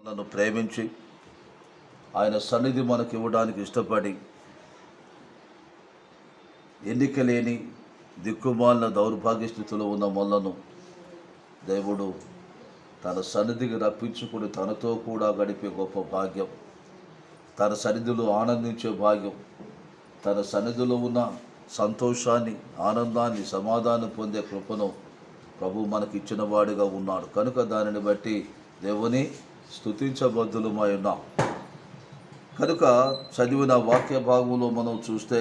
నన్ను ప్రేమించి ఆయన సన్నిధి మనకు ఇవ్వడానికి ఇష్టపడి ఎన్నిక లేని దిక్కుమాలిన దౌర్భాగ్య స్థితిలో ఉన్న మనలను దేవుడు తన సన్నిధికి రప్పించుకుని తనతో కూడా గడిపే గొప్ప భాగ్యం, తన సన్నిధిలో ఆనందించే భాగ్యం, తన సన్నిధిలో ఉన్న సంతోషాన్ని, ఆనందాన్ని, సమాధానం పొందే కృపను ప్రభు మనకి ఇచ్చిన వాడిగా ఉన్నాడు. కనుక దానిని బట్టి దేవుని స్తుతించబద్దులమై ఉన్నాం. కనుక చదివిన వాక్య భాగంలో మనం చూస్తే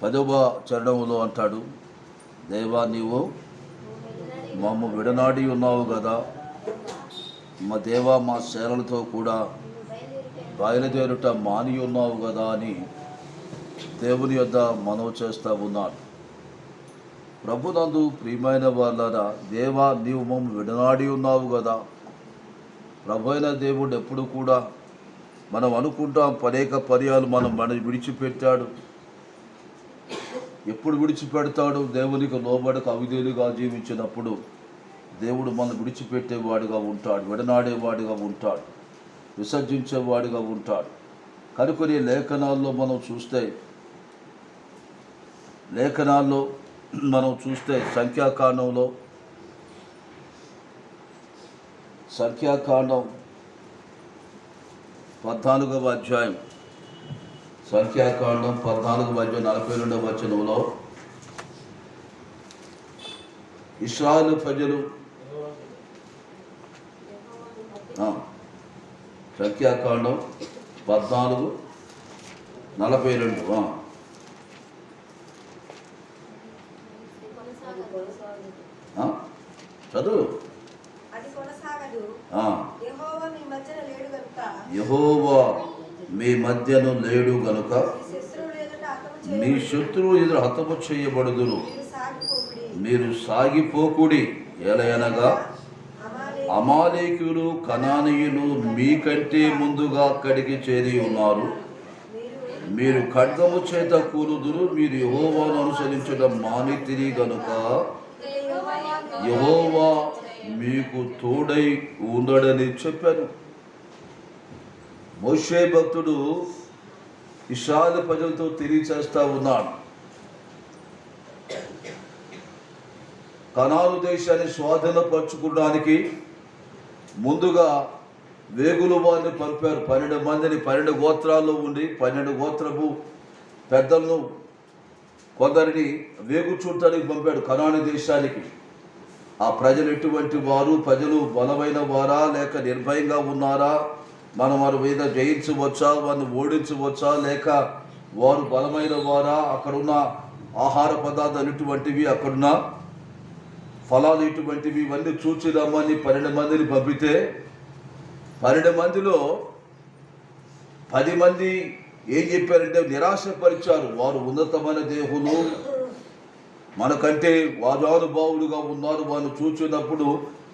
10వ చరణంలో అంటాడు, దేవా నీవు మమ్ము విడనాడి ఉన్నావు కదా, మా దేవా మా సేనలతో కూడా బయలుదేరుట మాని ఉన్నావు కదా అని దేవుని యొద్ద మనవి చేస్తూ ఉన్నాడు. ప్రభునందు ప్రియమైన వాళ్ళారా, దేవా నీవు మమ్ము విడనాడి ఉన్నావు కదా. ప్రభు అయిన దేవుడు ఎప్పుడు కూడా మనం అనుకుంటాం అనేక పర్యాలు మనం విడిచిపెట్టాడు. ఎప్పుడు విడిచిపెడతాడు? దేవునికి లోబడక అవిధేయులుగా జీవించినప్పుడు దేవుడు మనం విడిచిపెట్టేవాడిగా ఉంటాడు, విడనాడేవాడిగా ఉంటాడు, విసర్జించేవాడిగా ఉంటాడు. కనుకొని లేఖనాల్లో మనం చూస్తే సంఖ్యాకాండం 14వ అధ్యాయం, సంఖ్యాకాండం 14వ అధ్యాయం 42వ వచనంలో ఇశ్రాయేలు ప్రజలు సంఖ్యాకాండం 14:42 చదువు. యెహోవా మీ మధ్యను లేడు గనుక మీ శత్రువు ఎదురు హతము చేయబడుదురు. మీరు సాగిపోకుడి, ఎలయనగా అమాలేకీయులు కనానీయులు మీకంటే ముందుగా అక్కడికి చేరి ఉన్నారు. మీరు ఖడ్గము చేత కూలుదురు. మీరు యెహోవాను అనుసరించడం మానితిరి గనుక యెహోవా మీకు తోడై ఉండడని చెప్పాను. మోషే భక్తుడు ఇశ్రాయేలు ప్రజలతో తెలియచేస్తా ఉన్నాడు, కనాను దేశాన్ని స్వాధీనపరచుకోవడానికి ముందుగా వేగులు వారిని పంపారు. 12 మందిని 12 గోత్రాల్లో ఉండి 12 గోత్రపు పెద్దలను కొందరిని వేగు చూడటానికి పంపాడు కనాను దేశానికి. ఆ ప్రజలు ఎటువంటి వారు? ప్రజలు బలమైన వారా లేక నిర్భయంగా ఉన్నారా? మనం వారి మీద జయించవచ్చా, వారిని ఓడించవచ్చా, లేక వారు బలమైన వారా? అక్కడున్న ఆహార పదార్థాలు ఇటువంటివి, అక్కడున్న ఫలాలు ఇటువంటివి, ఇవన్నీ చూచి రమ్మని 12 మందిని పంపితే 12 మందిలో 10 మంది ఏం చెప్పారంటే నిరాశపరిచారు. వారు ఉన్నతమైన దేహులు, మనకంటే వాజానుభావులుగా ఉన్నారు. వారిని చూచినప్పుడు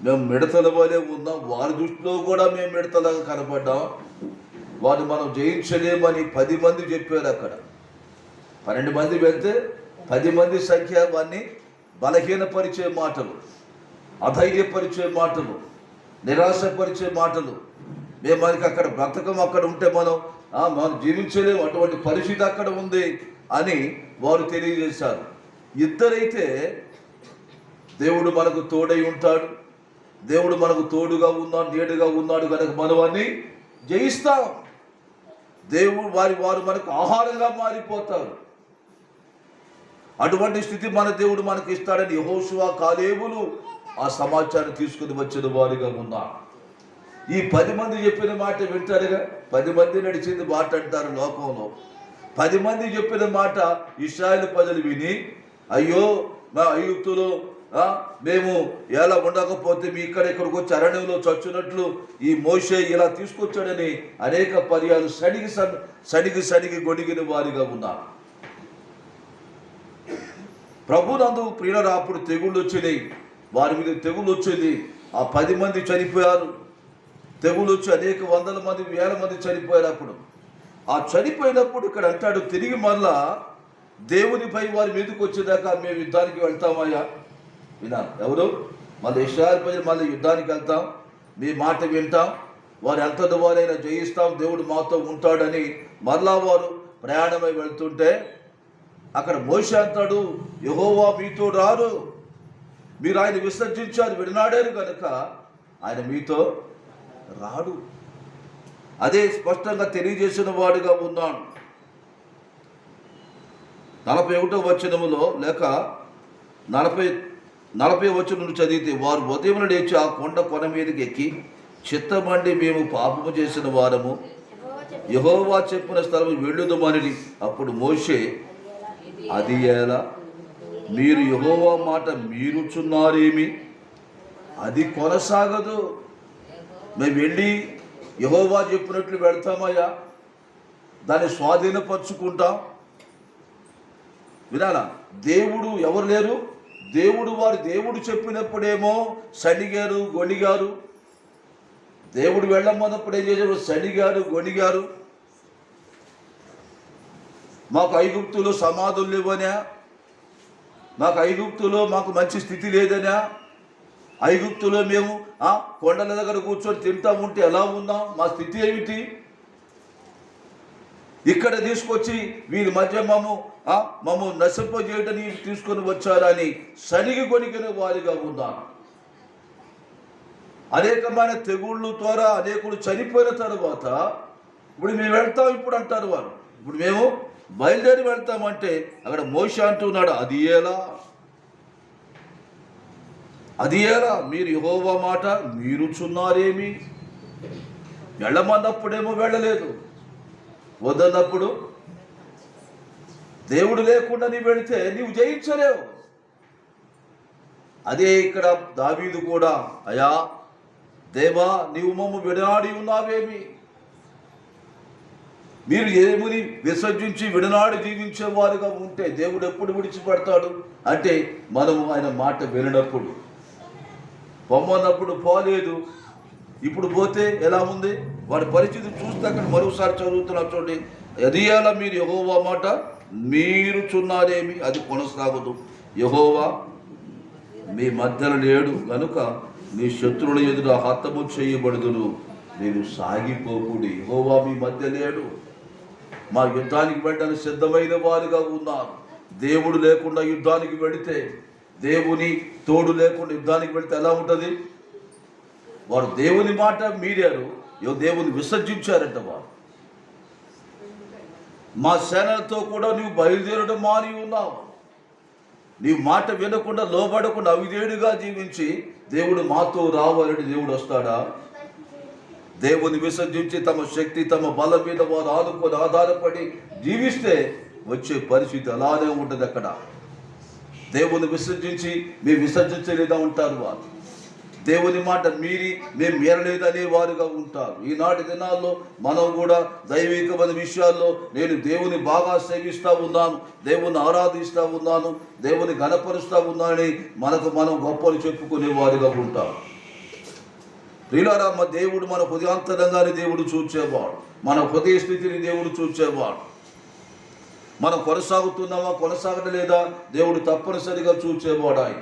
మేము మిడతల వలె ఉన్నాం, వారి దృష్టిలో కూడా మేము మిడతలాగా కనపడ్డాం, వారిని మనం జయించలేమని 10 మంది చెప్పారు. అక్కడ 12 మంది వెళ్తే 10 మంది సంఖ్య వారిని బలహీనపరిచే మాటలు, అధైర్యపరిచే మాటలు, నిరాశపరిచే మాటలు. మేము మనకి అక్కడ బ్రతకం, అక్కడ ఉంటే మనం జీవించలేము, అటువంటి పరిస్థితి అక్కడ ఉంది అని వారు తెలియజేశారు. ఇద్దరైతే దేవుడు మనకు తోడై ఉంటాడు, దేవుడు మనకు తోడుగా ఉన్నాడు, నీడుగా ఉన్నాడు కనుక మనం అన్ని జయిస్తాం. దేవుడు వారు మనకు ఆహారంగా మారిపోతారు. అటువంటి స్థితి మన దేవుడు మనకి ఇస్తాడని యెహోషువ, కాలేబులు ఆ సమాచారం తీసుకుని వచ్చిన వారిగా ఉన్నారు. ఈ 10 మంది చెప్పిన మాట వింటారుగా. 10 మంది నడిచింది మాట అంటారు లోకంలో. 10 మంది చెప్పిన మాట ఇశ్రాయేలు ప్రజలు విని, అయ్యో మా ఐగుప్తులో మేము ఎలా ఉండకపోతే మీ ఇక్కడికి వచ్చి అరణ్యంలో చచ్చినట్లు ఈ మోషే ఇలా తీసుకొచ్చాడని అనేక పర్యాలు సడిగి గొడిగిన వారిగా ఉన్నారు. ప్రభునందు ప్రియులారా, అప్పుడు తెగుళ్ళు వచ్చినాయి, వారి మీద తెగుళ్ళు వచ్చింది. ఆ 10 మంది చనిపోయారు. తెగులు వచ్చి అనేక వందల మంది, వేల మంది చనిపోయారు. అప్పుడు ఆ చనిపోయినప్పుడు ఇక్కడ అంటాడు, తిరిగి మళ్ళా దేవునిపై వారి మీదకి వచ్చేదాకా మేము యుద్ధానికి వెళ్తామయ్యా. విన్నాను. ఎవరు? మళ్ళీ ఇశ్రాయేలు ప్రజలు మళ్ళీ యుద్ధానికి వెళ్తాం, మీ మాట వింటాం, వారు ఎంతటి వారైనా జయిస్తాం, దేవుడు మాతో ఉంటాడని మరలా వారు ప్రయాణమై వెళ్తుంటే అక్కడ మోషే అంటాడు, యెహోవా మీతో రారు, మీరు ఆయన విసర్జించారు, విడనాడారు కనుక ఆయన మీతో రాడు. అదే స్పష్టంగా తెలియజేసిన వాడుగా ఉన్నాడు. 41వ వచనములో లేక 40 వచనం చదివితే, వారు ఉదయం లేచి ఆ కొన మీదకి ఎక్కి చిత్తమండి మేము పాపము చేసిన వారము, యెహోవా చెప్పిన స్థలము వెళ్ళుదమని. అప్పుడు మోషే, అది ఎలా మీరు యెహోవా మాట మీరుచున్నారేమి, అది కొనసాగదు, మేము వెళ్ళి యెహోవా చెప్పినట్లు వెళ్తామయ్యా, దాన్ని స్వాధీనపరుచుకుంటాం. వినాలా, దేవుడు ఎవరు లేరు, దేవుడు చెప్పినప్పుడేమో సణిగారు గొణిగారు, దేవుడు వెళ్ళమన్నప్పుడు ఏం చేశారు, సణిగారు గొణిగారు. మాకు ఐగుప్తులో సమాధులు లేవనా, మాకు ఐగుప్తులో మాకు మంచి స్థితి లేదనా, ఐగుప్తులో మేము కొండల దగ్గర కూర్చొని తింటా ఉంటే ఎలా ఉన్నాం, మా స్థితి ఏమిటి, ఇక్కడ తీసుకొచ్చి వీరి మధ్య మమ్ము నశింపజేయటని తీసుకొని వచ్చారని సనిగి కొనికిన వారిగా ఉన్నాం. అనేకమైన తెగుళ్ళు ద్వారా అనేకులు చనిపోయిన తర్వాత ఇప్పుడు మేము వెళ్తాం ఇప్పుడు అంటారు వారు, ఇప్పుడు మేము బయలుదేరి వెళ్తామంటే అక్కడ మోషే అంటున్నాడు, అది ఎలా మీరు యెహోవా మాట మీరుచున్నారేమి, వెళ్ళమన్నప్పుడేమో వెళ్ళలేదు, వద్దన్నప్పుడు దేవుడు లేకుండా నీవు వెళితే నీవు జయించలేవు. అదే ఇక్కడ దావీదు కూడా, అయా దేవా నీవు మమ్ము విడనాడి ఉన్నావేమి, మీరు దేవుని విసర్జించి విడనాడి జీవించేవారుగా ఉంటే దేవుడు ఎప్పుడు విడిచిపెడతాడు అంటే మనము ఆయన మాట విననప్పుడు. పొమ్మన్నప్పుడు పోలేదు, ఇప్పుడు పోతే ఎలా ఉంది వాడి పరిస్థితి చూస్తే అక్కడ మరోసారి చదువుతున్నాం చూడండి, అది ఎలా మీరు యెహోవా మాట మీరుచున్నారేమి, అది కొనసాగదు, యెహోవా మీ మధ్యలో లేడు గనుక నీ శత్రువుల ఎదుట హతము చేయబడుదురు, నేను సాగిపోకుడి. యెహోవా మీ మధ్య లేడు, మా యుద్ధానికి వెళ్ళడానికి సిద్ధమైన వారుగా ఉన్నారు. దేవుడు లేకుండా యుద్ధానికి వెళితే, దేవుని తోడు లేకుండా యుద్ధానికి వెళితే ఎలా ఉంటుంది, వారు దేవుని మాట మీరారు, దేవుని విసర్జించారంట వారు. మా సేనలతో కూడా నీవు బయలుదేరడం మాని ఉన్నావు, నీవు మాట వినకుండా లోబడకుండా అవిధేయుడిగా జీవించి దేవుడు మాతో రావాలని దేవుడు వస్తాడా? దేవుని విసర్జించి తమ శక్తి తమ బలం మీద వారు ఆధారపడి జీవిస్తే వచ్చే పరిస్థితి అలానే ఉంటుంది. అక్కడ దేవుని విసర్జించి మేము విసర్జించలేదా ఉంటారు వారు, దేవుని మాట మీరి మేము మీరలేదనే వారుగా ఉంటారు. ఈనాటి దినాల్లో మనం కూడా దైవికమైన విషయాల్లో నేను దేవుని బాగా సేవిస్తూ ఉన్నాను, దేవుని ఆరాధిస్తూ ఉన్నాను, దేవుని ఘనపరుస్తూ ఉన్నానని మనం గొప్పలు చెప్పుకునే వారుగా ఉంటాం. ప్రియులారా, దేవుడు మన హృదయాంతరంగాన్ని దేవుడు చూచేవాడు, మన హృదయ స్థితిని దేవుడు చూచేవాడు. మనం కొనసాగుతున్నామా కొనసాగడం లేదా దేవుడు తప్పనిసరిగా చూచేవాడు ఆయన.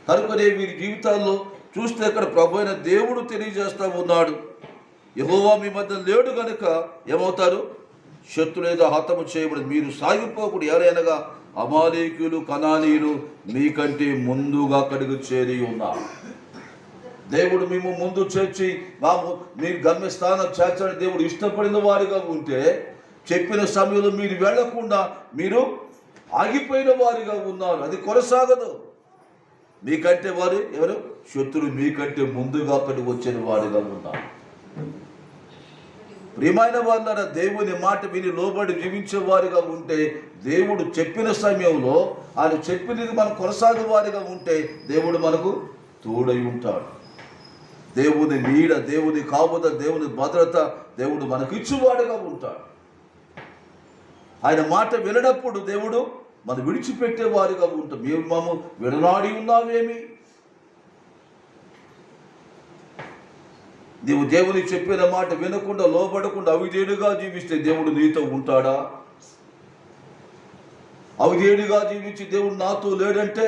కనుకనే వీరి జీవితాల్లో చూస్తే ఇక్కడ ప్రభు అయిన దేవుడు తెలియజేస్తూ ఉన్నాడు, యెహోవా మీ మధ్య లేడు కనుక ఏమవుతారు, శత్రులేదో హతము చేయబడి మీరు సాగిపోకూడదు. ఎవరైనగా అమాలేకీయులు కనానీయులు మీకంటే ముందుగా అక్కడికి చేరి ఉన్నారు. దేవుడు మేము ముందు చేర్చి మీరు గమ్యస్థానం చేర్చని దేవుడు ఇష్టపడిన వారిగా ఉంటే చెప్పిన సమయంలో మీరు వెళ్లకుండా మీరు ఆగిపోయిన వారిగా ఉన్నారు, అది కొనసాగదు. మీకంటే వారు ఎవరు, శత్రులు మీకంటే ముందుగా అక్కడికి వచ్చిన వారిగా ఉన్నారు. ప్రియమైన వాళ్ళ దేవుని మాట విని లోబడి జీవించే వారిగా ఉంటే, దేవుడు చెప్పిన సమయంలో ఆయన చెప్పినది మనం కొనసాగే వారిగా ఉంటే దేవుడు మనకు తోడై ఉంటాడు. దేవుని నీడ, దేవుని కాపుదల, దేవుని భద్రత దేవుడు మనకు ఇచ్చేవాడుగా ఉంటాడు. ఆయన మాట వినడప్పుడు దేవుడు మనం విడిచిపెట్టేవారుగా ఉంటాం. మేము మాము విడనాడి ఉన్నావేమి, నీవు దేవుని చెప్పిన మాట వినకుండా లోబడకుండా అవిధేయుడిగా జీవిస్తే దేవుడు నీతో ఉంటాడా? అవిధేయుడిగా జీవించి దేవుడు నాతో లేడంటే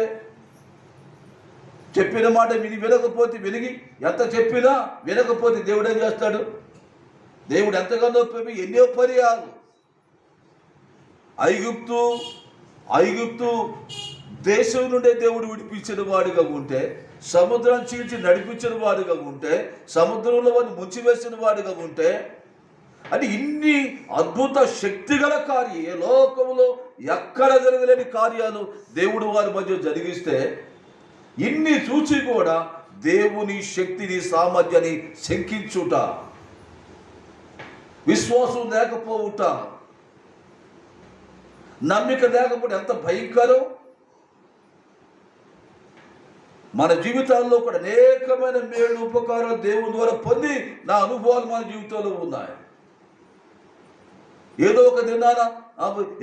చెప్పిన మాట వినకపోతే ఎంత చెప్పినా వినకపోతే దేవుడు ఏం చేస్తాడు? దేవుడు ఎంతగానో ఎన్నో పర్యాలు ఐగుప్తు దేశం నుండే దేవుడు విడిపించిన వాడిగా ఉంటే, సముద్రం చీల్చి నడిపించిన వాడిగా ఉంటే, సముద్రంలో వాడిని ముంచివేసిన వాడిగా ఉంటే, అని ఇన్ని అద్భుత శక్తిగల కార్యం ఏ లోకంలో ఎక్కడ జరగలేని కార్యాలు దేవుడు వారి మధ్య జరిగిస్తే, ఇన్ని చూచి కూడా దేవుని శక్తిని సామర్థ్యాన్ని శంకించుట, విశ్వాసం లేకపోవుట, నమ్మిక లేకపోతే ఎంత భయంకరం. మన జీవితాల్లో కూడా అనేకమైన మేలు ఉపకారాలు దేవుని ద్వారా పొంది నా అనుభవాలు మన జీవితంలో ఉన్నాయి. ఏదో ఒక దినాన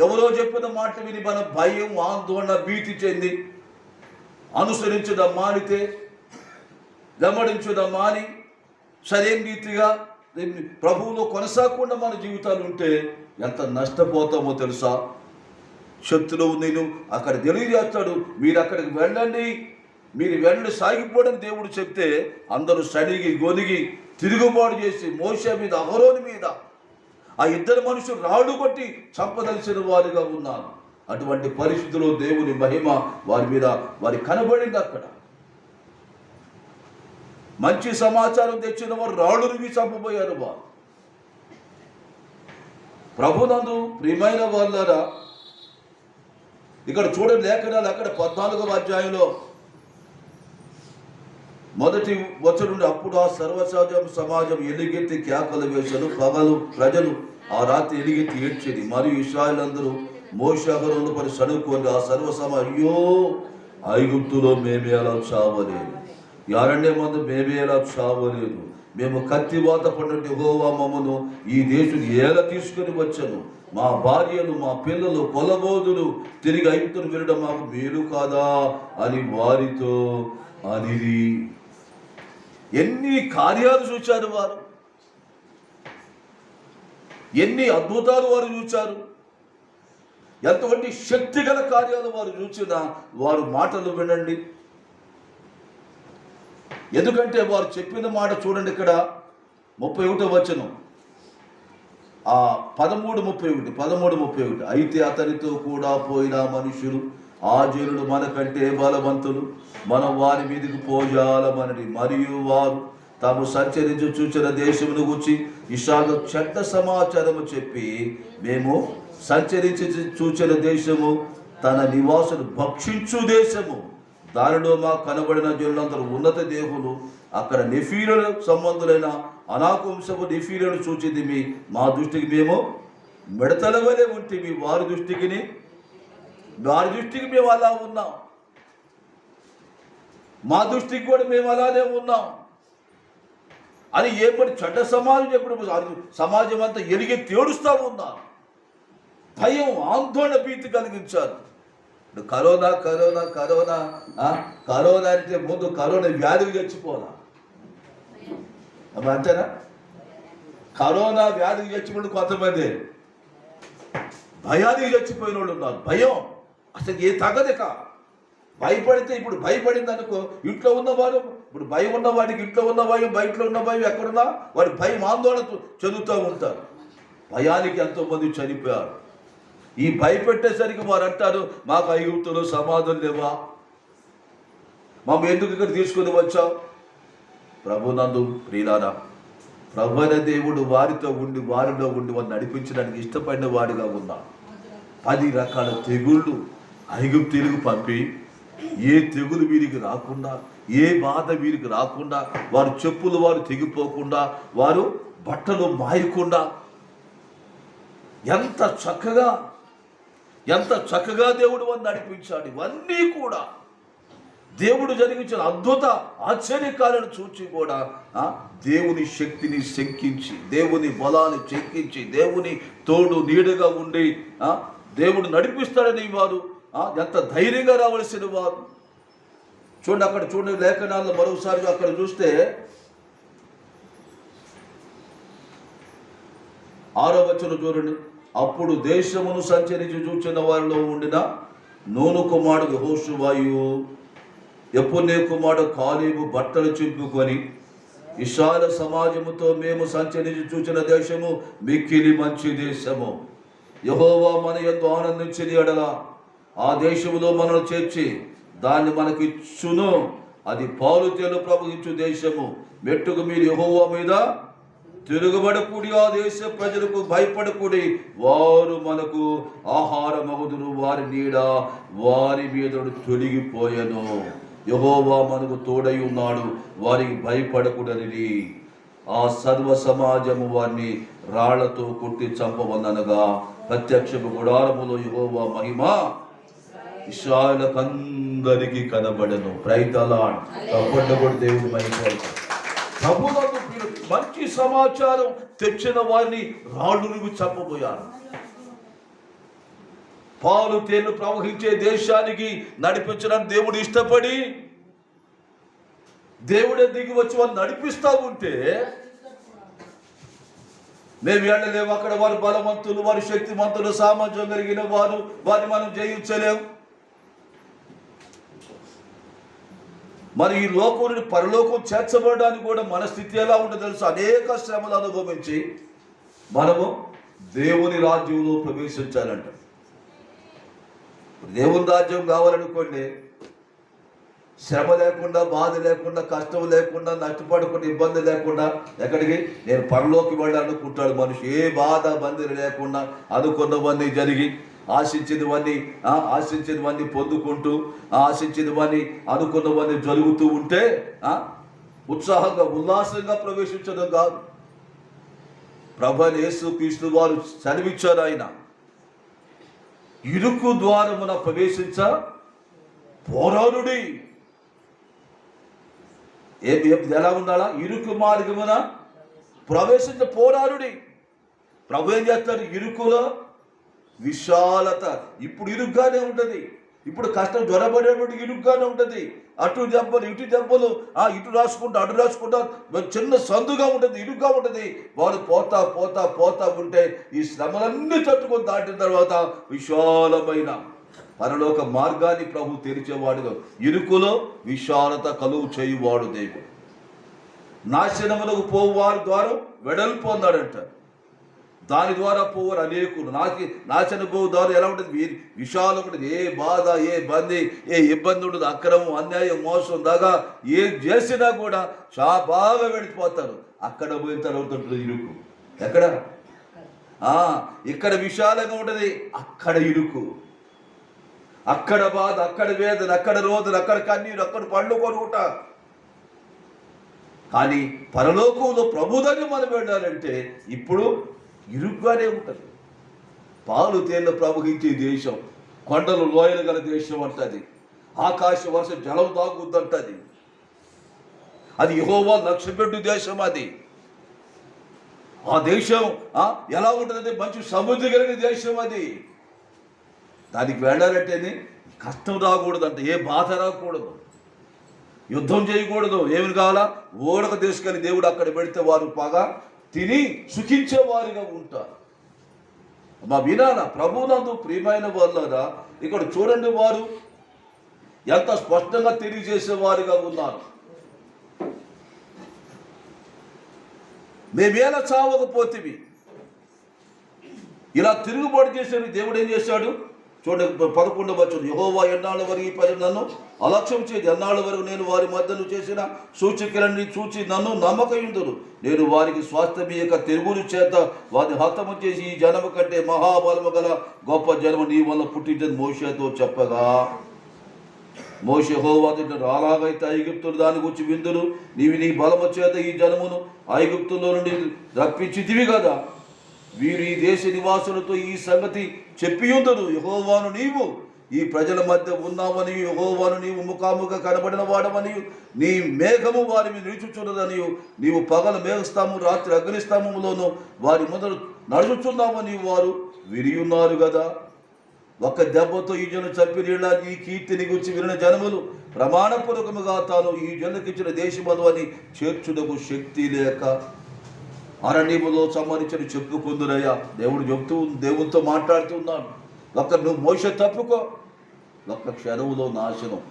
ఎవరో చెప్పిన మాట విని మన భయం, ఆందోళన, భీతి చెంది అనుసరించడం మానితే, గమనించడం మాని సరైన రీతిగా ప్రభువులో కొనసాగకుండా మన జీవితాలు ఉంటే ఎంత నష్టపోతామో తెలుసా? శత్రువు నేను అక్కడ తెలియజేస్తాడు, మీరు అక్కడికి వెళ్ళండి, మీరు వెళ్ళండి, సాగిపోవడం దేవుడు చెప్తే అందరూ సడిగి గొనిగి తిరుగుబాటు చేసి మోషే మీద, అహరోను మీద ఆ ఇద్దరు మనుషులు రాళ్ళు కొట్టి చంపదలిసిన వారిగా ఉన్నారు. అటువంటి పరిస్థితుల్లో దేవుని మహిమ వారి మీద కనబడింది. అక్కడ మంచి సమాచారం తెచ్చిన వారు రాళ్ళు రువి చంపబోయారు. వారు ప్రభునందు ప్రియమైన వాళ్ళారా, ఇక్కడ చూడండి లేఖనాలు అక్కడ 14వ అధ్యాయంలో మొదటి వచనం, అప్పుడు ఆ సమాజం ఎలుగెత్తి కేకలు వేశారు, పగలు ప్రజలు ఆ రాత్రి ఎలుగెత్తి ఏడ్చేది. మరియు ఇశ్రాయేలందరూ మోషే అహరోనుల పని సనుక్కొని ఆ అయ్యో ఐగుప్తులో మేమే అలా చావలేదు, ఈ అరణ్యమందు మేమే అలా చావలేదు, మేము కత్తివాత పడినట్టు యెహోవా మమ్మను ఈ దేశం ఏల తీసుకొని వచ్చాను, మా భార్యలు మా పిల్లలు కొలబోదులు తిరిగి ఐగుప్తును వెళ్ళడం మాకు మేలు కాదా అని వారితో అనిది. ఎన్ని కార్యాలు చూచారు వారు, ఎన్ని అద్భుతాలు వారు చూచారు, ఎంతవంటి శక్తిగల కార్యాలు వారు చూచినా వారు మాటలు వినండి. ఎందుకంటే వారు చెప్పిన మాట చూడండి, ఇక్కడ 31వ వచనం, 13:31 అయితే అతనితో కూడా పోయిన మనుషులు ఆ జనులు మనకంటే బలవంతులు, మనం వారి మీదకి పోజాలమని, మరియు వారు తాము సంచరించి చూచిన దేశమును గురించి ఇషాకు చెడ్డ సమాచారము చెప్పి, మేము సంచరించి చూచిన దేశము తన నివాసులు భక్షించు దేశము, దానిలో మాకు కనబడిన జనులందరూ ఉన్నత దేవులు, అక్కడ నెఫీరుల సంబంధులైన అనాకుంశము నెఫీరులను చూచితిమి, మా దృష్టికి మేము మిడతల వలె ఉంటిమి, వారి దృష్టికి మేము అలా ఉన్నాం, మా దృష్టికి కూడా మేము అలానే ఉన్నాం అని ఏపటి చెడ్డ సమాజం ఎప్పుడు సమాజం అంతా ఎలుగెత్తి ఏడుస్తూ ఉన్నారు. భయం, ఆందోళన, భీతి కలిగించారు. కరోనా అంటే ముందు కరోనా వ్యాధికి చచ్చిపోలా, అంతేనా? కరోనా వ్యాధికి చచ్చిపోయిన కొంతమంది భయానికి చచ్చిపోయిన వాళ్ళు ఉన్నారు. భయం అసలు ఏ తగ్గదిక. భయపడితే ఇప్పుడు భయపడింది అనుకో, ఇంట్లో ఉన్నవారు, ఇప్పుడు భయం ఉన్నవాడికి ఇంట్లో ఉన్న భయం, బయటలో ఉన్న భయం, ఎక్కడున్నా వాడి భయం, ఆందోళన చెందుతూ ఉంటారు. భయానికి ఎంతోమంది చనిపోయారు. ఈ భయపెట్టేసరికి వారు అంటారు, మాకు ఐగుప్తులో సమాధులు లేవా, మాకు ఎందుకు ఇక్కడ తీసుకుని వచ్చావు? ప్రభునందు ప్రియులారా, ప్రభు అయిన దేవుడు వారిలో ఉండి వారిని నడిపించడానికి ఇష్టపడిన వాడిగా ఉన్నాడు. 10 రకాల తెగుళ్ళు ఐగుప్తీయులకు పంపి, ఏ తెగులు వీరికి రాకుండా, ఏ బాధ వీరికి రాకుండా, వారు చెప్పులు వారు తెగిపోకుండా, వారు బట్టలు మాయకుండా, ఎంత చక్కగా దేవుడు వారిని నడిపించాడు. ఇవన్నీ కూడా దేవుడు జరిగించిన అద్భుత ఆశ్చర్యకాలను చూచి కూడా దేవుని శక్తిని శంకించి, దేవుని బలాన్ని చెక్కించి, దేవుని తోడు నీడగా ఉండి దేవుడు నడిపిస్తాడని వారు ఎంత ధైర్యంగా రావలసిన వారు. చూడండి అక్కడ చూడండి లేఖనాల్లో మరోసారి అక్కడ చూస్తే 6వ వచనం చూడండి. అప్పుడు దేశమును సంచరించి చూచిన వారిలో ఉండిన నూను కుమారుడు యెహోషువయు యెఫున్నె కుమారుడు కాలేబు బట్టలు చింపుకొని విశాల సమాజముతో మేము సంచరించి చూచిన దేశము మిక్కిలి మంచి దేశము. యెహోవా మన యందు ఆనందించిన ఎడల ఆ దేశములో మనను చేర్చి దాన్ని మనకిచ్చును. అది పాలు తేనెలు ప్రవహించు దేశము. మెట్టుకు మీరు యెహోవా మీద తిరుగుబడకూడి ఆ దేశ ప్రజలకు భయపడకూడి. వారు మనకు ఆహారమగుదురు, వారి నీడ వారి మీద తొలగిపోయెను. యెహోవా మనకు తోడై ఉన్నాడు, వారికి భయపడకూడని ఆ సర్వ సమాజము వారిని రాళ్లతో కొట్టి చంపవన్ననగా ప్రత్యక్షపు గుడారములో యెహోవా మహిమ ఇశ్రాయేలుకందరికీ కనబడెను. ప్రైతలాడ్ తప్పకుండా కూడా దేవుడు మహిమ. మంచి సమాచారం తెచ్చిన వారిని రాళ్ళురుగు చంపబోయారు. పాలు తేనెలు ప్రవహించే దేశానికి నడిపించడానికి దేవుడు ఇష్టపడి దేవుడే దిగి వచ్చి వారు నడిపిస్తూ ఉంటే మేము వెళ్ళలేము. అక్కడ వారు బలవంతులు, వారు శక్తిమంతులు, సామర్థ్యం కలిగిన వారిని మనం జయించలేము. మరి ఈ లోకం నుండి పరలోకం చేర్చబడడానికి కూడా మన స్థితి ఎలా ఉంటుందో తెలుసు. అనేక శ్రమలు అనుభవించి మనము దేవుని రాజ్యంలో ప్రవేశించాలంట. దేవుని రాజ్యం కావాలనుకోండి, శ్రమ లేకుండా, బాధ లేకుండా, కష్టం లేకుండా, నష్టపడకుండా, ఇబ్బంది లేకుండా ఎక్కడికి నేను పరలోకి వెళ్ళాలనుకుంటాడు మనిషి. ఏ బాధ బందీలు లేకుండా అనుకున్నవన్నీ జరిగి ఆశించినవన్నీ పొందుకుంటూ, ఆశించినవన్నీ అనుకున్నవన్నీ జరుగుతూ ఉంటే ఉత్సాహంగా ఉల్లాసంగా ప్రవేశించడం కాదు. ప్రభువైన యేసుక్రీస్తు వారు చదివించారు. ఆయన ఇరుకు ద్వారమున ప్రవేశించ పోరాడుడి. ఎలా ఉండాలా? ఇరుకు మార్గమున ప్రవేశించ పోరాడుడి. ప్రభు ఏం చేస్తారు? ఇరుకులో విశాలత. ఇప్పుడు ఇరుగ్గానే ఉంటుంది. ఇప్పుడు కష్టం జ్వరపడేటువంటి ఇరుగ్గానే ఉంటుంది. అటు దెబ్బలు ఇటు దెబ్బలు, ఇటు రాసుకుంటా అటు రాసుకుంటా చిన్న సందుగా ఉంటుంది, ఇరుగ్గా ఉంటుంది. వారు పోతా పోతా పోతా ఉంటే ఈ శ్రమలన్నీ తట్టుకొని దాటిన తర్వాత విశాలమైన పరలోక మార్గాన్ని ప్రభు తెరిచేవాడుగా, ఇరుకులో విశాలత కలుగు చేయువాడు దేవుడు. నాశనములకు పోవు వారి ద్వారా వెడల్పు పొందాడంట. దాని ద్వారా పోవారు అనేకులు. నాశన పోవు ద్వారా ఎలా ఉంటుంది? విశాలం ఉంటుంది. ఏ బాధ, ఏ ఇబ్బంది ఉండదు. అక్రమం, అన్యాయం, మోసం, దాగా ఏం చేసినా కూడా బాగా వెళ్ళిపోతారు. అక్కడ పోయిన తర్వాత ఉంటుంది ఇరుకు. ఎక్కడ? ఇక్కడ విశాలంగా ఉంటుంది, అక్కడ ఇరుకు. అక్కడ బాధ, అక్కడ వేదన, అక్కడ రోదన, అక్కడ కన్నీరు, అక్కడ పళ్ళు కొనుగుట. కానీ పరలోకంలో ప్రభు దగ్గర మనం వెళ్ళాలంటే ఇప్పుడు ఇరుగ్గానే ఉంటుంది. పాలు తేనెలు ప్రవహించే దేశం, కొండలు లోయలు గల దేశం అంటది. ఆకాశ వర్ష జలం తాగుద్దంటది. అది యెహోవా లక్ష్యపెట్టు దేశం. అది ఆ దేశం ఎలా ఉంటుందంటే మంచి సమృద్ధి కలిగిన దేశం. అది దానికి వెళ్ళాలంటేనే కష్టం రాకూడదంట, ఏ బాధ రాకూడదు, యుద్ధం చేయకూడదు. ఏమి కావాలా? ఓడక తీసుకెళ్ళి దేవుడు అక్కడ పెడితే వారు బాగా తిని సుఖించేవారిగా ఉంటారు. మా వినాల ప్రభునందు ప్రియమైన వాళ్ళరా, ఇక్కడ చూడండి, వారు ఎంత స్పష్టంగా తెలియజేసేవారుగా ఉన్నారు. మేమేలా చావకపోతేవి ఇలా తిరుగుబాటు చేసేవి. దేవుడు ఏం చేశాడు చూడండి, 11వ వచనం. యెహోవా ఎన్నాళ్ళ వరకు ఈ ప్రజలు నన్ను అలక్ష్యం చేయదు. ఎన్నాళ్ళ వరకు నేను వారి మధ్యను చేసిన సూచికలన్నీ చూచి నన్ను నమ్మకయుందురు. నేను వారికి స్వాస్థ్యమీయక తెరుగులు చేత వారిని హతము చేసి ఈ జనము కంటే మహాబలము గల గొప్ప జనము నీ వల్ల పుట్టించని మోషేతో చెప్పగా, మోషే యెహోవా అలాగైతే ఐగుప్తులు దాని గురించి విందురు. నీవు నీ బలము చేత ఈ జనమును ఐగుప్తులో నుండి రప్పించితివి కదా. వీరు ఈ దేశ నివాసులతో ఈ సంగతి చెప్పియుందురు. యెహోవాను నీవు ఈ ప్రజల మధ్య ఉన్నావని, యెహోవాను నీవు ముఖాముఖ కనబడిన వాడమని, నీ మేఘము వారి మీద నిలుచుచున్నదని, నీవు పగలు మేఘస్తంభము రాత్రి అగ్నిస్తంభములోను వారి ముందర నడుచుచున్నామని వారు విరియున్నారు కదా. ఒక్క దెబ్బతో ఈ జనం చంపి నీళ్ళకి ఈ కీర్తిని గురించి వినిన జనములు ప్రమాణపూర్వకముగా తాను ఈ జనులకిచ్చిన దేశమందు అని చేర్చుటకు శక్తి లేక అరణ్యములో సంబంధించిన చెప్పుకుందురయ్యా. దేవుడితో మాట్లాడుతున్నాను. నువ్వు మోషే తప్పుకో, ఒక్క క్షణములో నాశనం.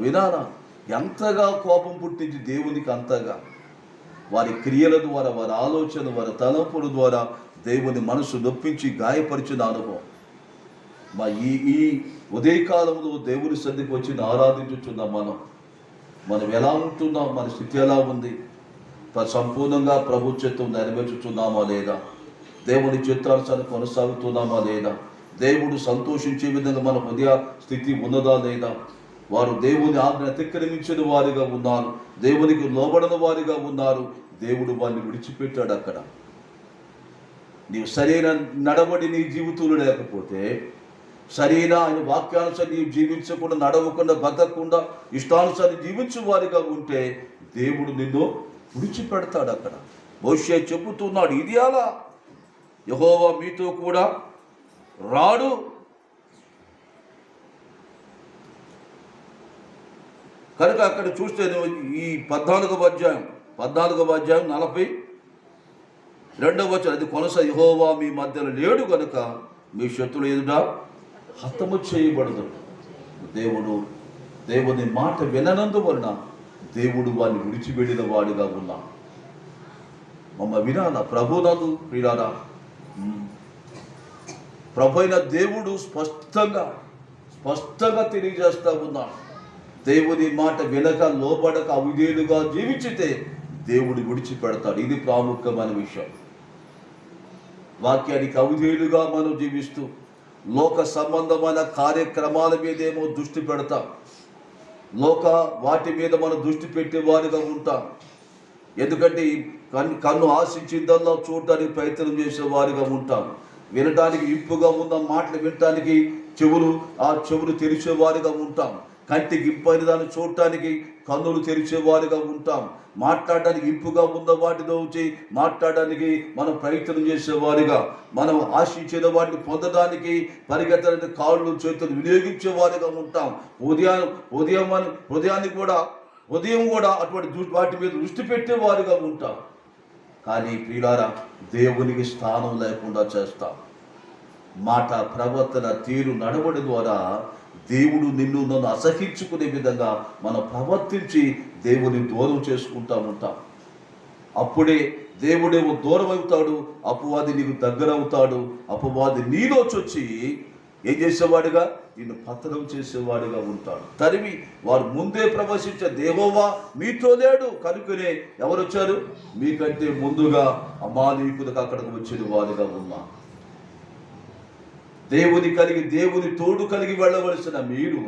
వినాలా, ఎంతగా కోపం పుట్టించి దేవునికి అంతగా వారి క్రియల ద్వారా, వారి ఆలోచన, వారి తలంపుల ద్వారా దేవుని మనసు నొప్పించి గాయపరిచిన అనుభవం. ఈ ఉదయకాలంలో దేవుని సన్నిధికి వచ్చి ఆరాధించుతున్నాం. మనం ఎలా ఉంటున్నాం, మన స్థితి ఎలా ఉంది, సంపూర్ణంగా ప్రభు చిత్తం నెరవేర్చుతున్నామా లేదా, దేవుని చిత్తానుసారం కొనసాగుతున్నామా లేదా, దేవుడు సంతోషించే విధంగా మన హృదయ స్థితి ఉన్నదా లేదా. వారు దేవుని ఆజ్ఞ అతిక్రమించిన వారిగా ఉన్నారు, దేవునికి లోబడని వారిగా ఉన్నారు. దేవుడు వారిని విడిచిపెట్టాడు. అక్కడ నీవు సరైన నడవడి నీ జీవితంలో లేకపోతే, సరైన ఆయన వాక్యానుసారం నీవు జీవించకుండా, నడవకుండా, బతకకుండా ఇష్టానుసారం జీవించే వారిగా ఉంటే దేవుడు నిన్ను విడిచిపెడతాడు. అక్కడ మోషే చెబుతున్నాడు, ఇది అలా యెహోవా మీతో కూడా రాడు. కనుక అక్కడ చూస్తే ఈ 14వ అధ్యాయం 42వ వచనం, అది యెహోవా మీ మధ్యలో లేడు కనుక మీ శత్రువుల ఎదుట హతము చేయబడదు. దేవుని మాట విననందువలన దేవుడు వారిని విడిచిపెట్టిన వాడిగా ఉన్నా. వినాలా, ప్రభునందు ప్రియులారా, ప్రభు అయిన దేవుడు స్పష్టంగా తెలియజేస్తా ఉన్నాడు. దేవుని మాట వినక, లోబడక, అవిధేయులుగా జీవించితే దేవుడు విడిచిపెడతాడు. ఇది ప్రాముఖ్యమైన విషయం. వాక్యానికి అవిధేయులుగా మనం జీవిస్తూ లోక సంబంధమైన కార్యక్రమాల మీదేమో దృష్టి పెడతాం, వాటి మీద మనం దృష్టి పెట్టేవారిగా ఉంటాం. ఎందుకంటే కన్ను ఆశించిందల్లా చూడటానికి ప్రయత్నం చేసే వారిగా ఉంటాం. వినటానికి ఇంపుగా ఉన్న మాటలు వినటానికి చెవులు తెరిచేవారిగా ఉంటాం. కంటికి ఇంపైన దాన్ని చూడటానికి కన్నులు తెరిచేవారిగా ఉంటాం. మాట్లాడడానికి ఇంపుగా ఉన్న వాటితో వచ్చి మాట్లాడడానికి మనం ప్రయత్నం చేసేవారిగా, మనం ఆశించిన వాటిని పొందడానికి పరిగెత్తడానికి కాళ్ళు చేతులు వినియోగించేవారిగా ఉంటాం. ఉదయం కూడా అటువంటి వాటి మీద దృష్టి పెట్టేవారిగా ఉంటాం. కానీ ప్రియులారా, దేవునికి స్థానం లేకుండా చేస్తాం. మాట, ప్రవర్తన, తీరు, నడవడి ద్వారా దేవుడు నన్ను అసహించుకునే విధంగా మనం ప్రవర్తించి దేవుని దూరం చేసుకుంటా ఉంటాం. అప్పుడే దేవుడేమో దూరం అవుతాడు, అపవాది నీకు దగ్గర అవుతాడు. అపవాది నీలోచొచ్చి ఏం చేసేవాడిగా, నిన్ను పతనం చేసేవాడిగా ఉంటాడు. తరిమి వారు ముందే ప్రవేశించే యెహోవా మీతో లేడు కనుకనే ఎవరు వచ్చారు, మీకంటే ముందుగా అమాలేకులకు అక్కడికి వచ్చిన వారిగా ఉన్నా. దేవుని తోడు కలిగి వెళ్ళవలసిన మీరు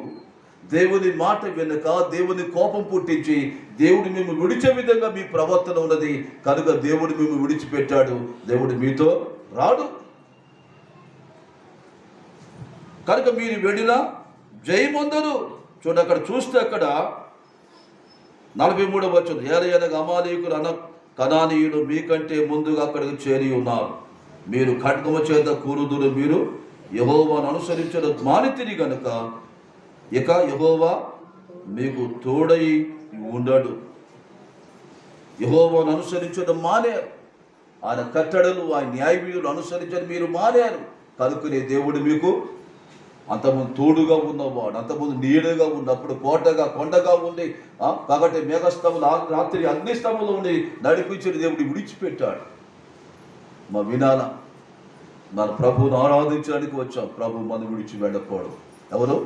దేవుని మాట వెనుక దేవుని కోపం పుట్టించి దేవుడు మేము విడిచే విధంగా మీ ప్రవర్తన ఉన్నది కనుక దేవుడు మేము విడిచిపెట్టాడు. దేవుడు మీతో రాడు కనుక మీరు వెళ్ళినా జయమొందరు. చూడండి, అక్కడ చూస్తే అక్కడ 43వ వచనం, ఏలయనగా అమాలేకులు కనానీయులు మీకంటే ముందుగా అక్కడికి చేరి ఉన్నారు. మీరు ఖడ్గము చేత కూరుదురు. మీరు యెహోవాను అనుసరించడం మానితిరి గనుక ఇక యెహోవా మీకు తోడై ఉండడు. యెహోవాను అనుసరించడం మానేరు. ఆయన కట్టడలు, ఆయన న్యాయవిధులు అనుసరించడం మీరు మానేరు కనుకనే దేవుడు మీకు అంతకుముందు తోడుగా ఉన్నవాడు, అంతకుముందు నీడగా ఉన్నప్పుడు కోటగా కొండగా ఉండి పగటి మేఘస్తంభంలో రాత్రి అగ్నిస్తంభంలో ఉండి నడిపించిన దేవుడు విడిచిపెట్టాడు. వినాలా, మన ప్రభువును ఆరాధించడానికి వచ్చాం. ప్రభు మనం విడిచి వెళ్ళకూడదు. ఎవరు?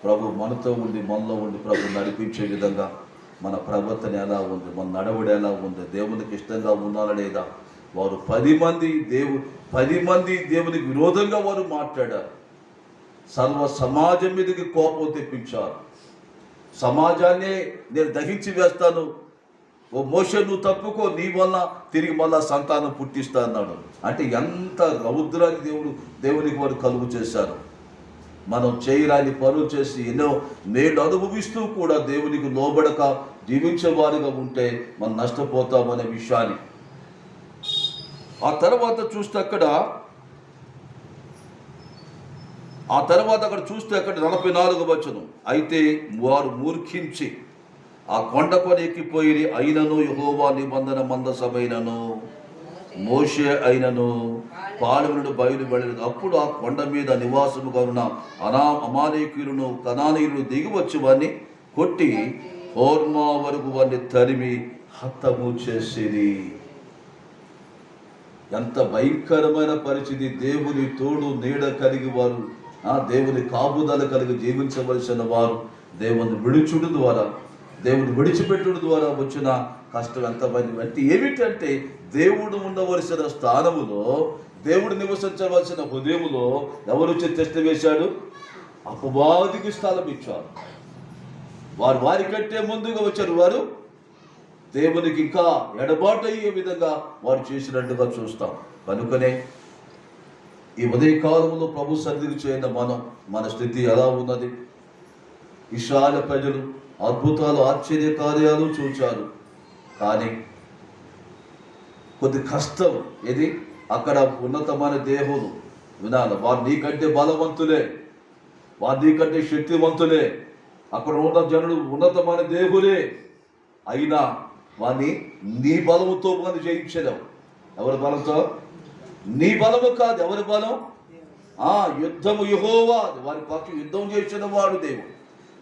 ప్రభు మనతో ఉండి మనలో ఉండి ప్రభు నడిపించే విధంగా మన ప్రవర్తన ఎలా ఉంది, మన నడవడి ఎలా ఉంది, దేవునికి ఇష్టంగా ఉన్నారా లేదా. వారు 10 మంది దేవునికి విరోధంగా వారు మాట్లాడారు. సర్వ సమాజం మీదకి కోపం తెప్పించారు. సమాజాన్నే నేను దహించి వేస్తాను, ఓ మోషే నువ్వు తప్పుకో, నీ వల్ల తిరిగి మళ్ళా సంతానం పుట్టిస్తా అన్నాడు. అంటే ఎంత రౌద్రాన్ని దేవునికి వారు కలుగు చేశారు. మనం చేయరాని పనులు చేసి ఎన్నో మేలు అనుభవిస్తూ కూడా దేవునికి లోబడక జీవించేవారిగా ఉంటే మనం నష్టపోతామనే విషయాన్ని ఆ తర్వాత చూస్తే అక్కడ 44వ వచనం, అయితే వారు మూర్ఖించి ఆ కొండపని ఎక్కిపోయి అయినను యెహోవా నిబంధన మందసమైనను మోషే అయినను పాలెమును బయలువెళ్ళలేదు. అప్పుడు ఆ కొండ మీద నివాసముగా ఉన్న అమాలేకీయులను కనానీయులను దిగి వచ్చి వారిని కొట్టి హోర్మా వరకు వారిని తరిమి హతము చేసేది. ఎంత భయంకరమైన పరిస్థితి! దేవుని తోడు నీడ కలిగి వారు, దేవుని కాపుదల కలిగి జీవించవలసిన వారు దేవుని విడుచుడు ద్వారా, దేవుని విడిచిపెట్టుడు ద్వారా వచ్చిన కష్టం ఎంత అంటే ఏమిటంటే, దేవుడు ఉండవలసిన స్థానములో, దేవుడు నివసించవలసిన హృదయములో ఎవరు వచ్చి టెస్ట్ వేశాడు? అపవాదికి స్థలం ఇచ్చారు. వారు వారికంటే ముందుగా వచ్చారు. వారు దేవునికి ఇంకా ఎడబాటు అయ్యే విధంగా వారు చేసినట్టుగా చూస్తాం. కనుకనే ఈ ఉదయకాలంలో ప్రభు సన్నిధికి చేరిన మన స్థితి ఎలా ఉన్నది? ఇశ్రాయేలు ప్రజలు అద్భుతాలు, ఆశ్చర్య కార్యాలు చూచారు. కానీ కొద్ది కష్టం ఇది. అక్కడ ఉన్నతమైన దేవుడు వినాలి, వారు నీకంటే బలవంతులే, వారు నీకంటే శక్తివంతులే, అక్కడ ఉన్న జనులు ఉన్నతమైన దేవులే, అయినా వారిని నీ బలముతో మనం జయించలేవు. ఎవరి బలంతో? నీ బలము కాదు. ఎవరి బలం? యుద్ధము యెహోవా. వారి పక్షం యుద్ధం చేసిన వాడు దేవుడు,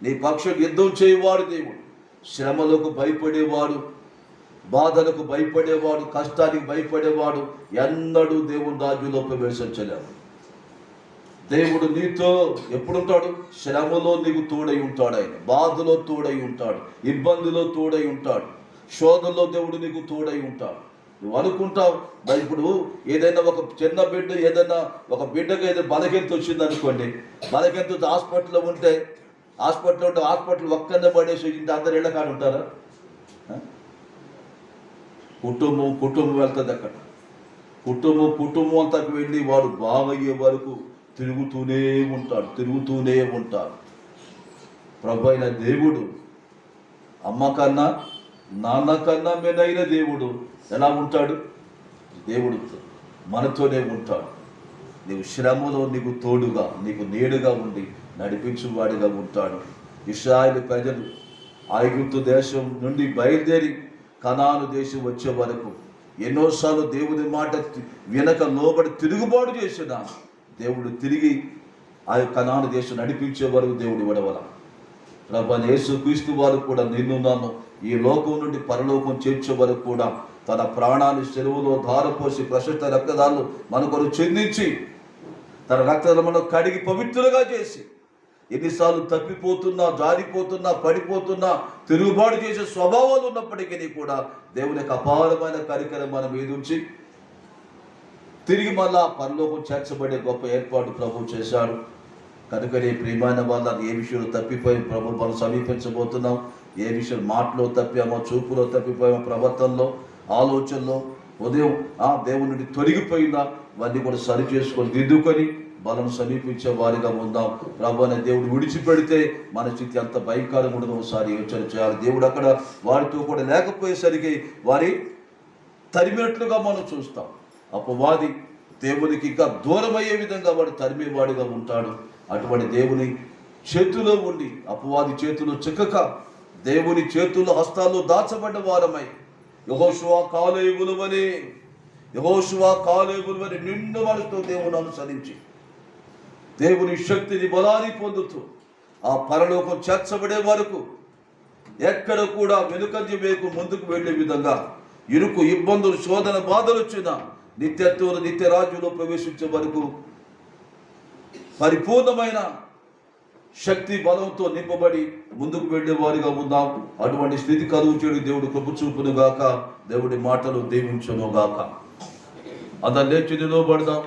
నీ పక్షం యుద్ధం చేయవాడు దేవుడు. శ్రమలకు భయపడేవాడు, బాధలకు భయపడేవాడు, కష్టానికి భయపడేవాడు ఎన్నడూ దేవుని రాజ్యంలో ప్రవేశించలేవు. దేవుడు నీతో ఎప్పుడుంటాడు? శ్రమలో నీకు తోడై ఉంటాడు. ఆయన బాధలో తోడై ఉంటాడు, ఇబ్బందిలో తోడై ఉంటాడు, శోధనలో దేవుడు నీకు తోడై ఉంటాడు. నువ్వు అనుకుంటావు ఇప్పుడు ఏదైనా ఒక చిన్న బిడ్డ, ఏదైనా ఒక బిడ్డకు ఏదైనా బలహీనత వచ్చింది అనుకోండి, బలహీనత హాస్పిటల్లో ఉంటే హాస్పిటల్ ఒక్కనే పడేసి ఇంత అందరు ఇళ్ళ కాడ ఉంటారా? కుటుంబం వెళ్తుంది. అక్కడ కుటుంబం అంతకు వెళ్ళి వాడు బాగయ్యే వరకు తిరుగుతూనే ఉంటాడు. ప్రభు అయిన దేవుడు అమ్మ కన్నా నాన్న కన్నా మెనైన దేవుడు ఎలా ఉంటాడు? దేవుడు మనతోనే ఉంటాడు. నీవు శ్రమలో నీకు తోడుగా, నీకు నీడుగా ఉండి నడిపించువాడిగా ఉంటాడు. ఇశ్రాయేలు ప్రజలు ఐగుప్తు దేశం నుండి బయలుదేరి కనాను దేశం వచ్చే వరకు ఎన్నోసార్లు దేవుని మాట వినక లోబడి తిరుగుబాటు చేసిన దేవుడు తిరిగి ఆ కనాను దేశం నడిపించే వరకు దేవుడు విడవల. ప్రభువైన యేసుక్రీస్తు వారు కూడా నిన్ను నన్ను ఈ లోకం నుండి పరలోకం చేర్చే వరకు కూడా తన ప్రాణాన్ని చెరువులో ధారపోసి ప్రశస్త రక్తదారులు మనకొరు చెందించి తన రక్తాలు మనం కడిగి పవిత్రులుగా చేసి, ఎన్నిసార్లు తప్పిపోతున్నా, జారిపోతున్నా, పడిపోతున్నా, తిరుగుబాటు చేసే స్వభావాలు ఉన్నప్పటికీ కూడా దేవుని యొక్క అపారమైన కార్యక్రమం మన మీద ఉంచి తిరిగి మళ్ళా పరలోకం చేర్చబడే గొప్ప ఏర్పాటు ప్రభు చేశాడు. కనుకనే ప్రియమైన వాళ్ళ ఏ విషయంలో తప్పిపోయి ప్రభు మనం సమీపించబోతున్నాం, ఏ విషయం మాటలో తప్పామో, చూపులో తప్పిపోయామో, ప్రవర్తనలో, ఆలోచనలో ఉదయం దేవుని నుండి తొలగిపోయిందా వారిని కూడా సరి చేసుకొని దిద్దుకొని బలం సమీపించే వారిగా ఉందాం. ప్రభు అనే దేవుడు విడిచిపెడితే మన స్థితి అంత భయంకరంగా ఉండదు. ఒకసారి యోచన చేయాలి. దేవుడు అక్కడ వారితో కూడా లేకపోయేసరికి వారి తరిమినట్లుగా మనం చూస్తాం. అపవాది దేవునికి ఇంకా దూరం అయ్యే విధంగా వాడు తరిమేవాడిగా ఉంటాడు. అటువంటి దేవుని చేతిలో ఉండి అపవాది చేతులు చిక్కక దేవుని చేతుల్లో హస్తాల్లో దాచబడ్డ వారమై యెహోషువ కాలేబుల వలె నిండు మనసుతో దేవుని అనుసరించి దేవుని శక్తిని బలాన్ని పొందుతూ ఆ పరలోకం చేర్చబడే వరకు ఎక్కడ కూడా వెనుకంజ వేకు ముందుకు వెళ్ళే విధంగా ఇరుకు, ఇబ్బందులు, శోధన, బాధలు వచ్చిన నిత్య రాజ్యంలో ప్రవేశించే వరకు పరిపూర్ణమైన శక్తి బలంతో నింపబడి ముందుకు వెళ్ళే వారిగా ఉందాం. అటువంటి స్థితి కలుగు చేయడం దేవుడు కృప చూపును గాక. దేవుడి మాటలు దీవించును గాక. అందరు లేచి నిలబడదాం.